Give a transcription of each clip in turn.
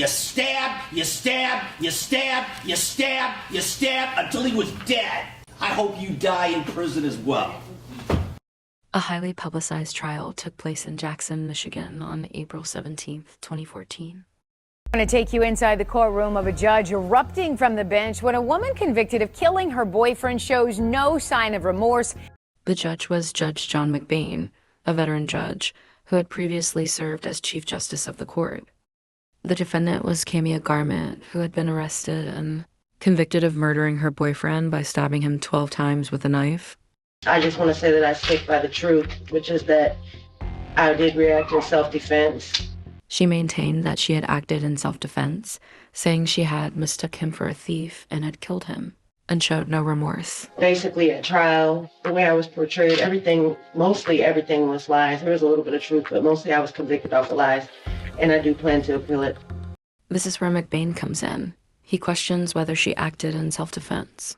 You stabbed, you stabbed, you stabbed, you stabbed, you stabbed until he was dead. I hope you die in prison as well. A highly publicized trial took place in Jackson, Michigan on April 17, 2014. I'm going to take you inside the courtroom of a judge erupting from the bench when a woman convicted of killing her boyfriend shows no sign of remorse. The judge was Judge John McBain, a veteran judge who had previously served as Chief Justice of the court. The defendant was Camia Garment, who had been arrested and convicted of murdering her boyfriend by stabbing him 12 times with a knife. I just want to say that I stick by the truth, which is that I did react in self-defense. She maintained that she had acted in self-defense, saying she had mistook him for a thief and had killed him, and showed no remorse. Basically, at trial, the way I was portrayed, mostly everything was lies. There was a little bit of truth, but mostly I was convicted off the lies, and I do plan to appeal it. This is where McBain comes in. He questions whether she acted in self-defense.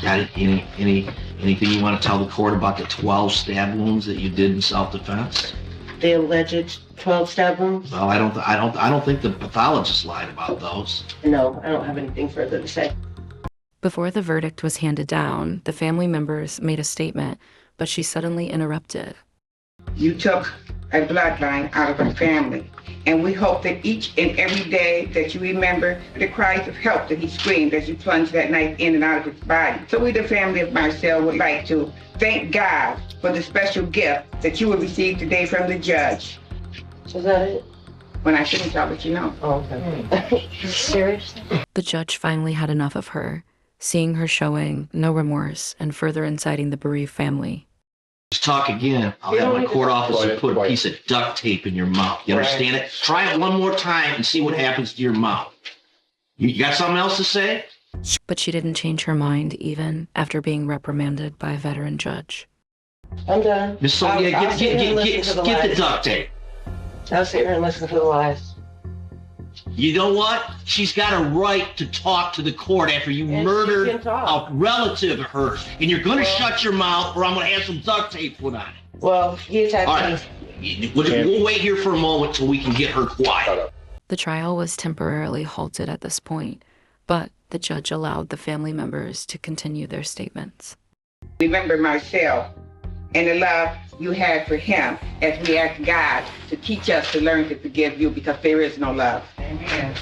Got anything you want to tell the court about the 12 stab wounds that you did in self-defense? The alleged 12 stab wounds? Well, I don't think the pathologist lied about those. No, I don't have anything further to say. Before the verdict was handed down, the family members made a statement, but she suddenly interrupted. You took a bloodline out of a family, and we hope that each and every day that you remember the cries of help that he screamed as you plunged that knife in and out of his body. So we, the family of Marcel, would like to thank God for the special gift that you will receive today from the judge. Is that it? When I finish, I'll let you know. Oh, okay. Seriously? The judge finally had enough of her, seeing her showing no remorse and further inciting the bereaved family. Just talk again, I'll have my court officer put a piece of duct tape in your mouth. You understand it? Try it one more time and see what happens to your mouth. You got something else to say? But she didn't change her mind even after being reprimanded by a veteran judge. I'm done. Miss Sonia, I'll get sit here and listen to the the lies. duct tape. I'll sit here and listen to the lies. You know what? She's got a right to talk to the court after you And she murdered can talk. a relative of hers. And you're going to shut your mouth or I'm going to have some duct tape put on it. Well, he attacked All me. right. We'll wait here for a moment till we can get her quiet. The trial was temporarily halted at this point, but the judge allowed the family members to continue their statements. Remember Marcel and the love you had for him as we ask God to teach us to learn to forgive you because there is no love. Amen.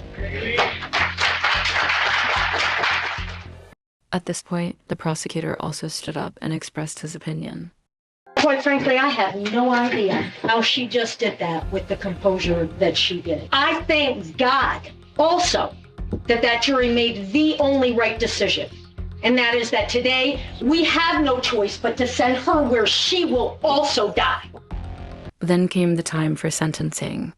At this point, the prosecutor also stood up and expressed his opinion. Quite frankly, I have no idea how she just did that with the composure that she did. I thank God also that jury made the only right decision. And that is that today we have no choice but to send her where she will also die. Then came the time for sentencing.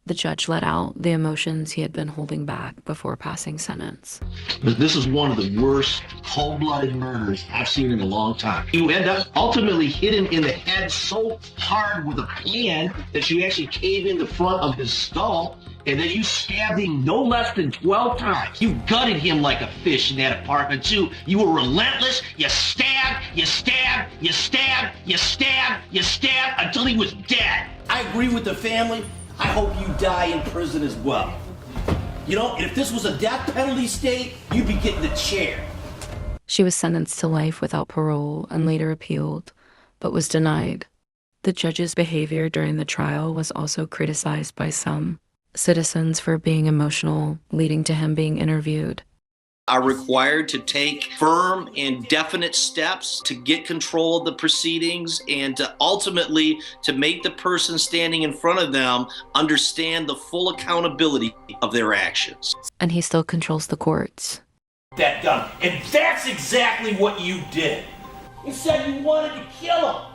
The judge let out the emotions he had been holding back before passing sentence. This is one of the worst cold-blooded murders I've seen in a long time. You end up ultimately hit him in the head so hard with a pan that you actually cave in the front of his skull, and then you stabbed him no less than 12 times. You gutted him like a fish in that apartment, too. You were relentless. You stabbed, you stabbed, you stabbed, you stabbed, you stabbed until he was dead. I agree with the family. I hope you die in prison as well. You know, and if this was a death penalty state, you'd be getting the chair. She was sentenced to life without parole and later appealed, but was denied. The judge's behavior during the trial was also criticized by some citizens for being emotional, leading to him being interviewed. Are required to take firm and definite steps to get control of the proceedings and to ultimately to make the person standing in front of them understand the full accountability of their actions. And he still controls the courts. That gun. And that's exactly what you did. You said you wanted to kill him.